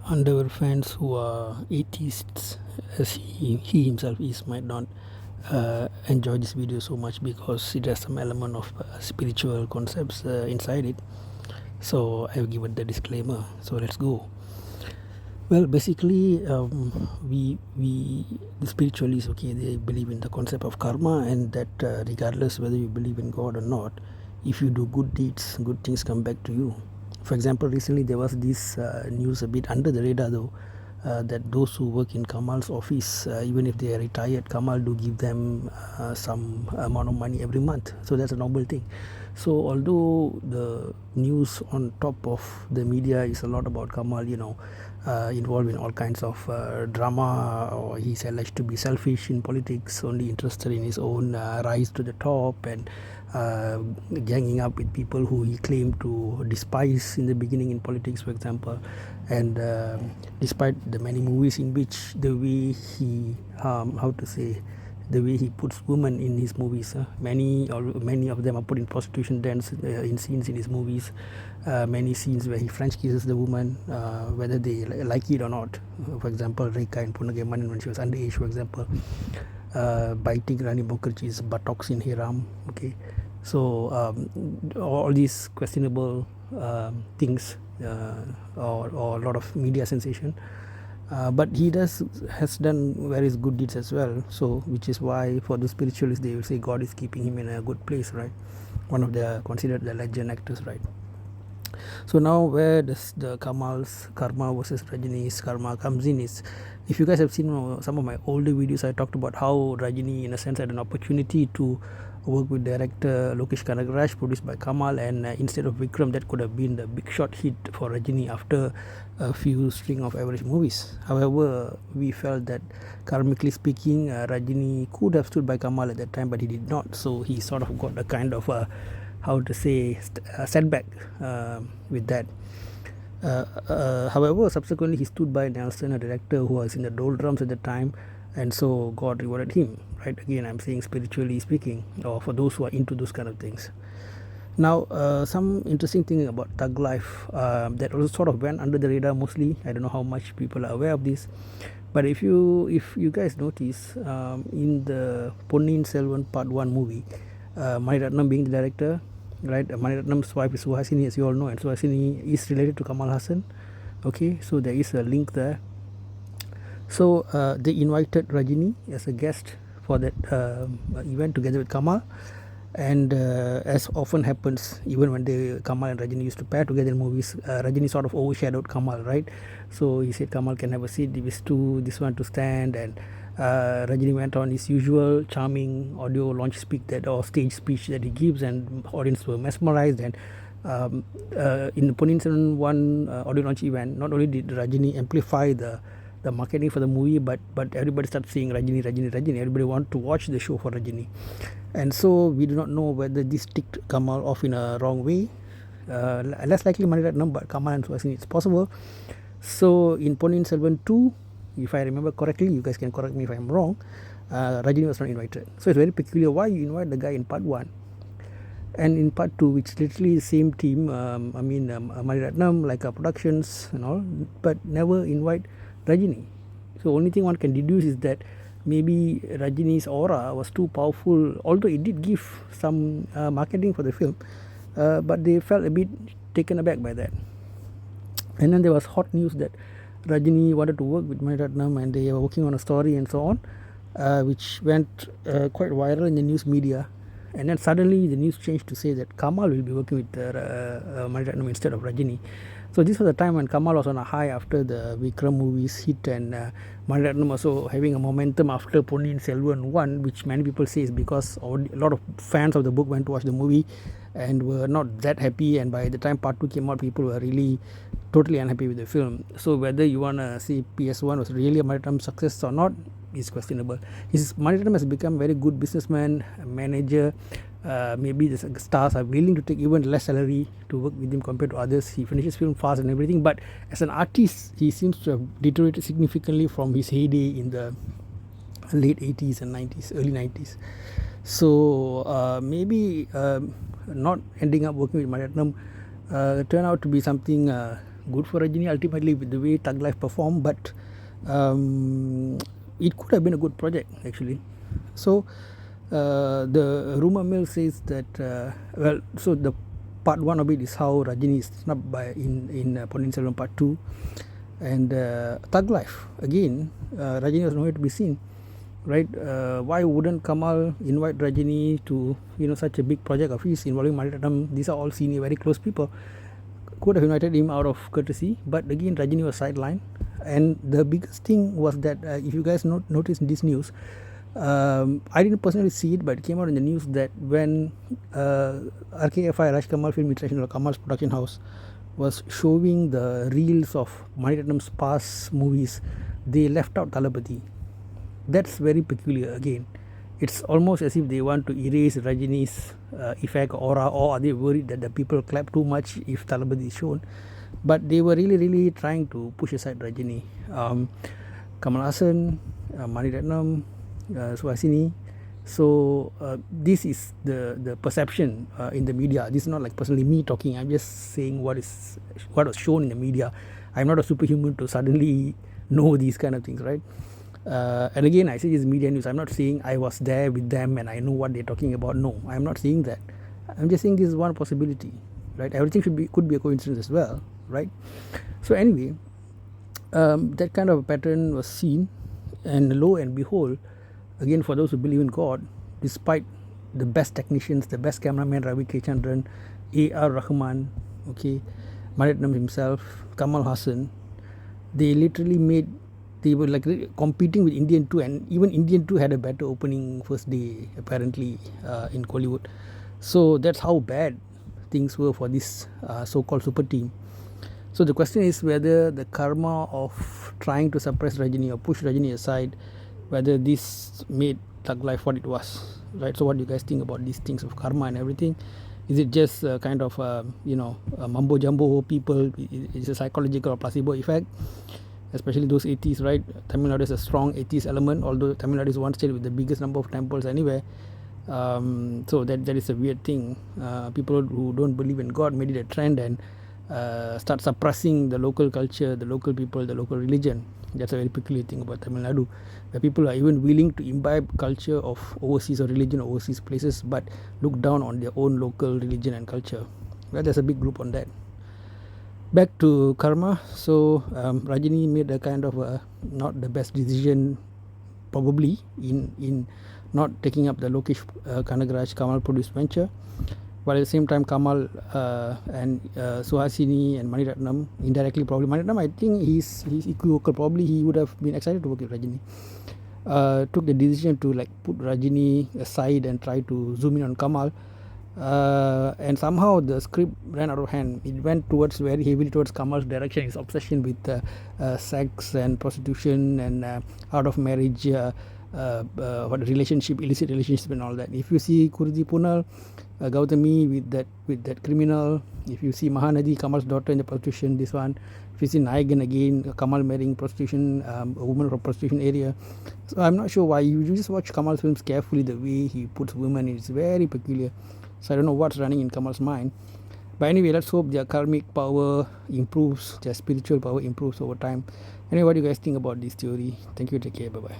and our fans who are atheists, as he himself is, might not enjoy this video so much because it has some element of spiritual concepts inside it. So I've given the disclaimer. So let's go. Well, basically, the spiritualists, okay, they believe in the concept of karma, and that regardless whether you believe in God or not, if you do good deeds, good things come back to you. For example, recently there was this news a bit under the radar though, that those who work in Kamal's office, even if they are retired, Kamal do give them some amount of money every month. So that's a normal thing. So although the news on top of the media is a lot about Kamal, involved in all kinds of drama, or he's alleged to be selfish in politics, only interested in his own rise to the top, and ganging up with people who he claimed to despise in the beginning in politics, for example. And despite the many movies in which the way he the way he puts women in his movies, many of them are put in prostitution dens in scenes in his movies. Many scenes where he French kisses the woman, whether they like it or not. For example, Rekha in Punagaman when she was underage, for example, biting Rani Mukherjee's buttocks in Hiram. Okay, so all these questionable things, or a lot of media sensation. But he has done various good deeds as well. So which is why for the spiritualists they will say God is keeping him in a good place, right? One of the considered the legend actors, right? So now where does the Kamal's karma versus Rajini's karma comes in is, if you guys have seen some of my older videos, I talked about how Rajini in a sense had an opportunity to work with director Lokesh Kanagaraj, produced by Kamal, and instead of Vikram, that could have been the big shot hit for Rajini after a few string of average movies. However, we felt that karmically speaking, Rajini could have stood by Kamal at that time, but he did not. So he sort of got a kind of a setback with that. However, subsequently he stood by Nelson, a director who was in the doldrums at the time, and so God rewarded him, right? Again, I'm saying spiritually speaking, or for those who are into those kind of things. Now, some interesting thing about Thug Life that also sort of went under the radar mostly. I don't know how much people are aware of this, but if you guys notice, in the Ponniyin Selvan Part 1 movie, Maniratnam being the director, right? Maniratnam's wife is Suhasini, as you all know, and Suhasini is related to Kamal Haasan. Okay, so there is a link there. So they invited Rajini as a guest for that event together with Kamal. And as often happens, even when Kamal and Rajini used to pair together in movies, Rajini sort of overshadowed Kamal, right? So he said Kamal can have a seat, this one to stand, and Rajini went on his usual charming audio launch or stage speech that he gives, and audience were mesmerized. And in the Ponniyin Selvan 1 audio launch event, not only did Rajini amplify the marketing for the movie, but everybody started saying Rajini. Everybody wanted to watch the show for Rajini. And so we do not know whether this ticked Kamal off in a wrong way. Less likely Maniratnam, but Kamal and Suhasini, it's possible. So in Ponniyin Selvan 2, if I remember correctly, you guys can correct me if I'm wrong, Rajini was not invited. So it's very peculiar why you invite the guy in part 1 and in part 2, which literally the same team, Maniratnam, like productions and all, but never invite Rajini. So only thing one can deduce is that maybe Rajini's aura was too powerful, although it did give some marketing for the film, but they felt a bit taken aback by that. And then there was hot news that Rajini wanted to work with Maniratnam and they were working on a story and so on, which went quite viral in the news media. And then suddenly the news changed to say that Kamal will be working with Maniratnam instead of Rajini. So this was the time when Kamal was on a high after the Vikram movies hit, and Maniratnam also having a momentum after Ponniyin Selvan 1, which many people say is because a lot of fans of the book went to watch the movie and were not that happy, and by the time part 2 came out, people were really totally unhappy with the film. So whether you want to say PS1 was really a Maniratnam success or not is questionable. Maniratnam has become a very good businessman, a manager. Maybe the stars are willing to take even less salary to work with him compared to others. He finishes film fast and everything, but as an artist he seems to have deteriorated significantly from his heyday in the late 80s and 90s, early 90s. So maybe not ending up working with Maniratnam turned out to be something good for Rajini ultimately with the way Thug Life performed, but it could have been a good project actually. So the rumor mill says that so the part 1 of it is how Rajini is snubbed by in Ponniyin Selvan part 2, and Thug Life again. Rajini was nowhere to be seen, right? Why wouldn't Kamal invite Rajini to such a big project of his involving Maniratnam? These are all senior, very close people. Could have invited him out of courtesy, but again Rajini was sidelined. And the biggest thing was that if you guys notice in this news, I didn't personally see it, but it came out in the news that when RKFI, Raj Kamal Film International, Kamal's production house, was showing the reels of Maniratnam's past movies, they left out Thalapathy. That's very peculiar again. It's almost as if they want to erase Rajini's effect, aura, or are they worried that the people clap too much if Thalapathy is shown? But they were really trying to push aside Rajini. Kamal Haasan, Maniratnam, Suhasini. So this is the perception in the media. This is not like personally me talking. I'm just saying what was shown in the media. I'm not a superhuman to suddenly know these kind of things, right? And again, I say this media news. I'm not saying I was there with them and I know what they're talking about. No, I'm not saying that. I'm just saying this is one possibility, right? Everything could be a coincidence as well, right? So anyway, that kind of a pattern was seen, and lo and behold, again, for those who believe in God, despite the best technicians, the best cameraman Ravi K. Chandran, A.R. Rahman, okay, Maniratnam himself, Kamal Haasan, they were like competing with Indian 2, and even Indian 2 had a better opening first day apparently in Kollywood. So that's how bad things were for this so-called super team. So the question is whether the karma of trying to suppress Rajini or push Rajini aside, whether this made Thug Life what it was, right? So what do you guys think about these things of karma and everything? Is it just kind of a mumbo jumbo people? It's a psychological or placebo effect, especially those 80s, right? Tamil Nadu has a strong 80s element, although Tamil Nadu is one state with the biggest number of temples anywhere. So that is a weird thing. People who don't believe in God made it a trend and start suppressing the local culture, the local people, the local religion. That's a very peculiar thing about Tamil Nadu, where people are even willing to imbibe culture of overseas or religion overseas places, but look down on their own local religion and culture. Well, there's a big group on that. Back to karma. So Rajini made a kind of not the best decision probably in not taking up the Lokesh Kanagaraj Kamal produced venture, but at the same time Kamal and Suhasini and Maniratnam, indirectly probably Maniratnam, I think he's equivocal, probably he would have been excited to work with Rajini, took the decision to like put Rajini aside and try to zoom in on Kamal. And somehow the script ran out of hand. It went very heavily towards Kamal's direction, his obsession with sex and prostitution and out of marriage illicit relationship and all that. If you see Kurdi Punal, Gautami with that criminal, if you see Mahanadi, Kamal's daughter in the prostitution, this one, if you see Nayagan again, Kamal marrying prostitution, a woman from prostitution area. So I'm not sure why. You just watch Kamal's films carefully, the way he puts women, it's very peculiar. So I don't know what's running in Kamal's mind. But anyway, let's hope their karmic power improves, their spiritual power improves over time. Anyway, what do you guys think about this theory? Thank you, take care, bye-bye.